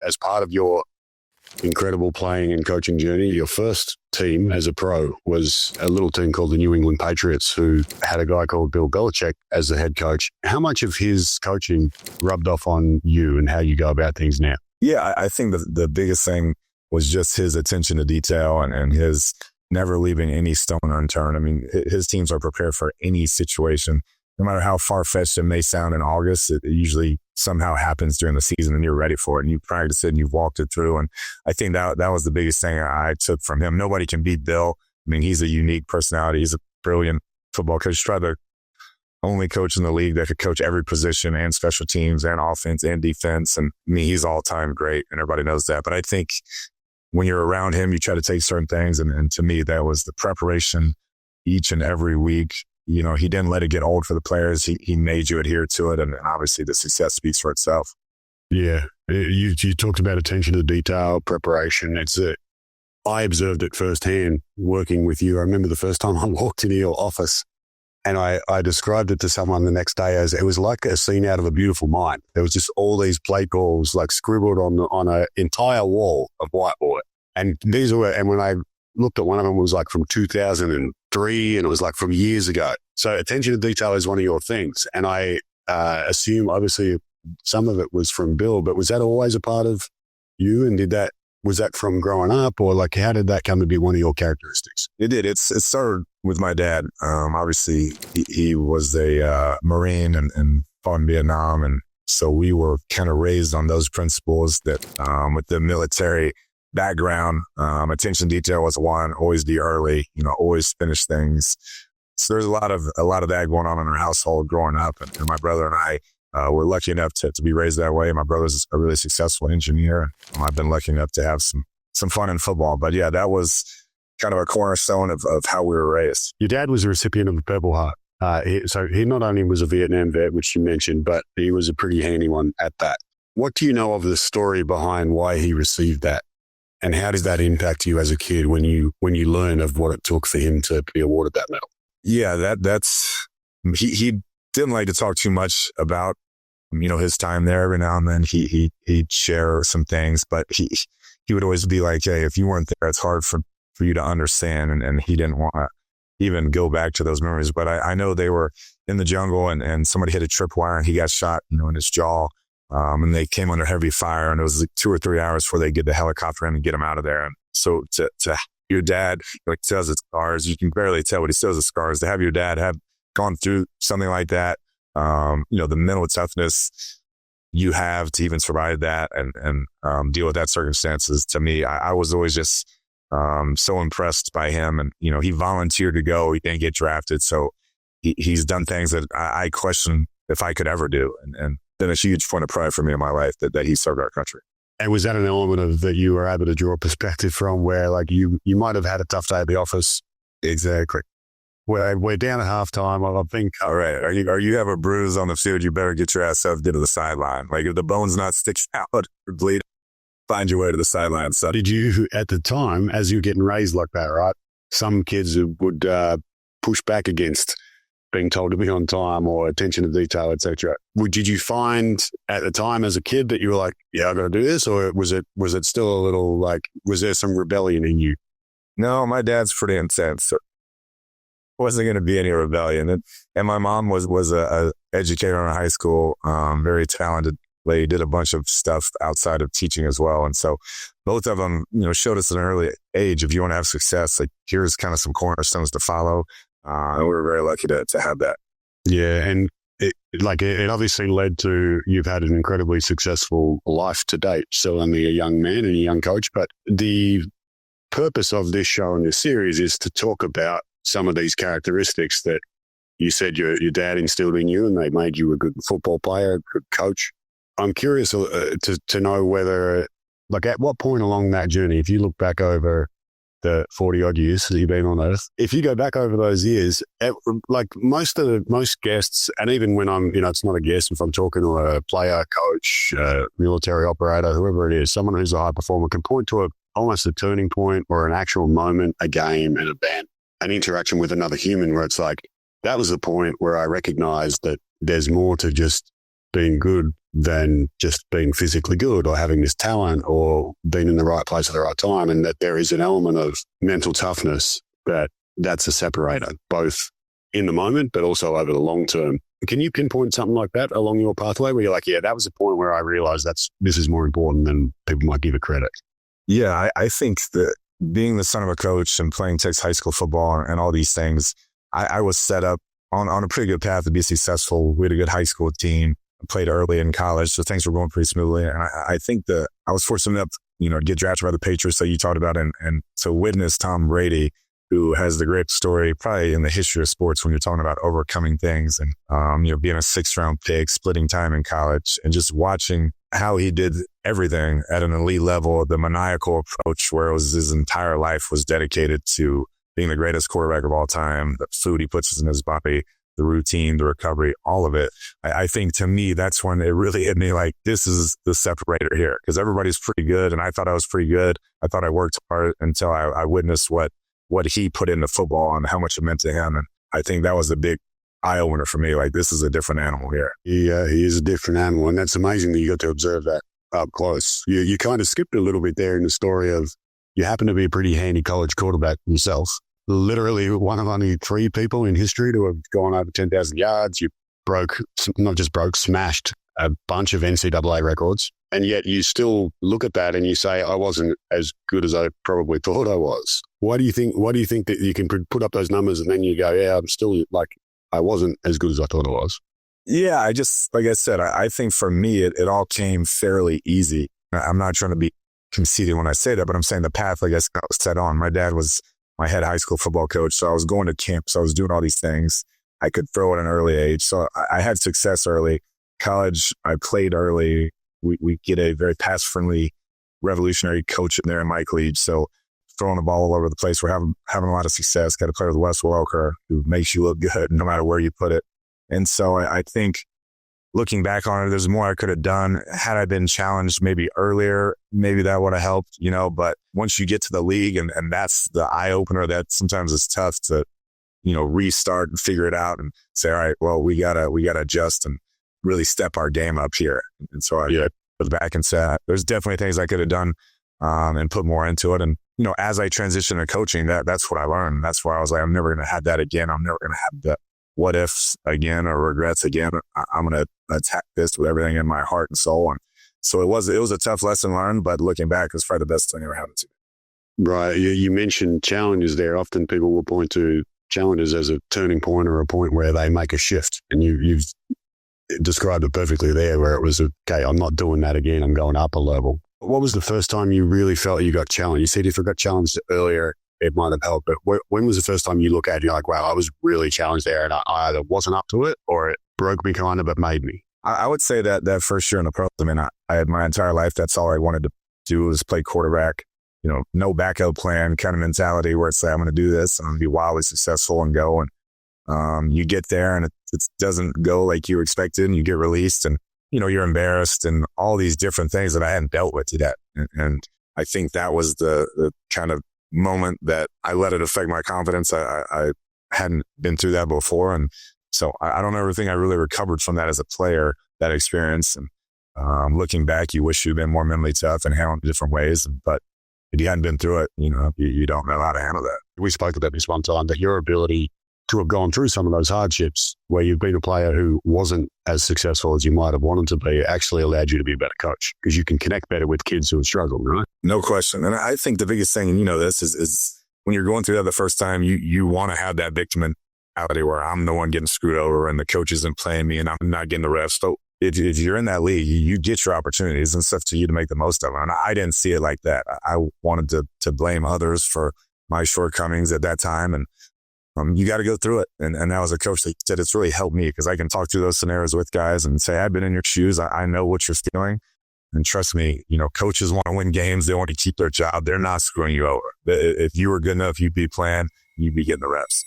as part of your incredible playing and coaching journey, your first team as a pro was a little team called the New England Patriots, who had a guy called Bill Belichick as the head coach. How much of his coaching rubbed off on you and how you go about things now? Yeah, I think the biggest thing was just his attention to detail and his never leaving any stone unturned. I mean, his teams are prepared for any situation. No matter how far-fetched it may sound in August, it usually somehow happens during the season and you're ready for it and you practice it and you've walked it through. And I think that was the biggest thing I took from him. Nobody can beat Bill. I mean, he's a unique personality. He's a brilliant football coach. Probably the only coach in the league that could coach every position and special teams and offense and defense. And I mean, he's all-time great and everybody knows that. But I think when you're around him, you try to take certain things. And to me, that was the preparation each and every week. You know, he didn't let it get old for the players. He made you adhere to it. And obviously the success speaks for itself. Yeah. You talked about attention to detail, preparation. I observed it firsthand working with you. I remember the first time I walked into your office and I described it to someone the next day as it was like a scene out of A Beautiful Mind. There was just all these play calls like scribbled on an entire wall of whiteboard. And when I looked at one of them, it was like from 2003 and it was like from years ago. So attention to detail is one of your things. And I assume obviously some of it was from Bill, but was that always a part of you? And was that from growing up, or like how did that come to be one of your characteristics? It did. It started with my dad. Obviously he was a Marine and fought in Vietnam. And so we were kind of raised on those principles that with the military background, attention to detail was one, always be early, always finish things. So there's a lot of that going on in our household growing up. And my brother and I were lucky enough to be raised that way. My brother's a really successful engineer. I've been lucky enough to have some fun in football. But yeah, that was kind of a cornerstone of how we were raised. Your dad was a recipient of the Purple Heart. So he not only was a Vietnam vet, which you mentioned, but he was a pretty handy one at that. What do you know of the story behind why he received that? And how did that impact you as a kid when you learn of what it took for him to be awarded that medal? Yeah, he didn't like to talk too much about, his time there. Every now and then he'd share some things, but he would always be like, hey, if you weren't there, it's hard for you to understand. And he didn't want to even go back to those memories. But I know they were in the jungle and somebody hit a tripwire and he got shot, in his jaw. And they came under heavy fire and it was like 2 or 3 hours before they get the helicopter in and get him out of there. And so to your dad, tells his scars, you can barely tell what he says the scars. To have your dad have gone through something like that, the mental toughness you have to even survive that and deal with that circumstances. To me, I was always just so impressed by him. And, he volunteered to go. He didn't get drafted. So he's done things that I question if I could ever do. And been a huge point of pride for me in my life that he served our country. And was that an element of that you were able to draw perspective from where like you might have had a tough day at the office? Exactly. We're down at halftime. I think. All right. Are you have a bruise on the field? You better get your ass up, get to the sideline. Like if the bone's not sticking out or bleed, find your way to the sideline. So did you at the time, as you're getting raised like that, right? Some kids would push back against being told to be on time or attention to detail, etc. Did you find at the time as a kid that you were like, yeah, I got to do this? Or was it still a little like, was there some rebellion in you? No, my dad's pretty intense. So wasn't going to be any rebellion. And my mom was a educator in high school, very talented lady, did a bunch of stuff outside of teaching as well. And so both of them, showed us at an early age, if you want to have success, like here's kind of some cornerstones to follow. And we were very lucky to have that. Yeah. And it obviously led to, you've had an incredibly successful life to date. Still only a young man and a young coach, but the purpose of this show and this series is to talk about some of these characteristics that you said your dad instilled in you and they made you a good football player, a good coach. I'm curious to know whether, like at what point along that journey, if you look back over the 40 odd years that you've been on Earth, if you go back over those years, like most guests, and even when I'm, it's not a guest, if I'm talking to a player, coach, military operator, whoever it is, someone who's a high performer can point to almost a turning point or an actual moment, a game, an event, an interaction with another human where it's like, that was the point where I recognized that there's more to just being good than just being physically good or having this talent or being in the right place at the right time, and that there is an element of mental toughness that's a separator, both in the moment, but also over the long term. Can you pinpoint something like that along your pathway where you're like, yeah, that was the point where I realized this is more important than people might give it credit? Yeah, I think that being the son of a coach and playing Texas high school football and all these things, I was set up on a pretty good path to be successful. We had a good high school team. I played early in college, so things were going pretty smoothly. And I think that I was fortunate enough, to get drafted by the Patriots that you talked about, and to witness Tom Brady, who has the great story probably in the history of sports when you're talking about overcoming things and, being a 6th-round pick, splitting time in college, and just watching how he did everything at an elite level, the maniacal approach where it was his entire life was dedicated to being the greatest quarterback of all time, the food he puts in his body, the routine, the recovery, all of it. I think to me, that's when it really hit me like, this is the separator here, because everybody's pretty good. And I thought I was pretty good. I thought I worked hard until I witnessed what he put into football and how much it meant to him. And I think that was a big eye-opener for me. Like, this is a different animal here. Yeah, he is a different animal. And that's amazing that you got to observe that up close. You kind of skipped a little bit there in the story of you happen to be a pretty handy college quarterback yourself. Literally one of only 3 people in history to have gone over 10,000 yards. You smashed a bunch of NCAA records. And yet you still look at that and you say, I wasn't as good as I probably thought I was. Why do you think that you can put up those numbers and then you go, yeah, I'm still like, I wasn't as good as I thought I was? Yeah, like I said, I think for me, it all came fairly easy. I'm not trying to be conceited when I say that, but I'm saying the path, like I was set on. My dad was my head high school football coach. So I was going to camps. I was doing all these things. I could throw at an early age. So I had success early. College, I played early. We get a very pass-friendly, revolutionary coach in there in Mike Leach. So throwing the ball all over the place, we're having a lot of success. Got to play with Wes Welker, who makes you look good no matter where you put it. And so I think looking back on it, there's more I could have done. Had I been challenged maybe earlier, maybe that would have helped, but once you get to the league and that's the eye opener, that sometimes it's tough to, restart and figure it out and say, all right, well, we gotta adjust and really step our game up here. And so I was back and said, there's definitely things I could have done and put more into it. And, as I transitioned to coaching, that's what I learned. That's why I was like, I'm never going to have that again. I'm never going to have the what ifs again or regrets again. I'm going to attack this with everything in my heart and soul. And so it was a tough lesson learned, but looking back, it's probably the best thing ever happened to me. Right. You mentioned challenges there. Often people will point to challenges as a turning point or a point where they make a shift. And you've described it perfectly there, where it was, okay, I'm not doing that again. I'm going up a level. What was the first time you really felt you got challenged? You said if you got challenged earlier, it might have helped. But when was the first time you look at it, you're like, wow, I was really challenged there and I either wasn't up to it or it broke me kind of, but made me? I would say that first year in the pros, I had my entire life. That's all I wanted to do was play quarterback. No backup plan kind of mentality where it's like, I'm going to do this and I'm going to be wildly successful and go. And you get there and it doesn't go like you expected and you get released and, you're embarrassed and all these different things that I hadn't dealt with yet. And I think that was the kind of moment that I let it affect my confidence. I hadn't been through that before. And so I don't ever think I really recovered from that as a player, that experience. And looking back, you wish you'd been more mentally tough and handled it different ways. But if you hadn't been through it, you don't know how to handle that. We spoke about this one time, that your ability to have gone through some of those hardships where you've been a player who wasn't as successful as you might have wanted to be actually allowed you to be a better coach because you can connect better with kids who have struggled, right? No question. And I think the biggest thing, and this is when you're going through that the first time, you want to have that victim mentality where I'm the one getting screwed over and the coach isn't playing me and I'm not getting the refs. So if you're in that league, you get your opportunities and stuff to you to make the most of them. And I didn't see it like that. I wanted to blame others for my shortcomings at that time. And you got to go through it. And that was a coach that said it's really helped me because I can talk through those scenarios with guys and say, I've been in your shoes. I know what you're feeling. And trust me, coaches want to win games. They want to keep their job. They're not screwing you over. If you were good enough, you'd be playing, you'd be getting the reps.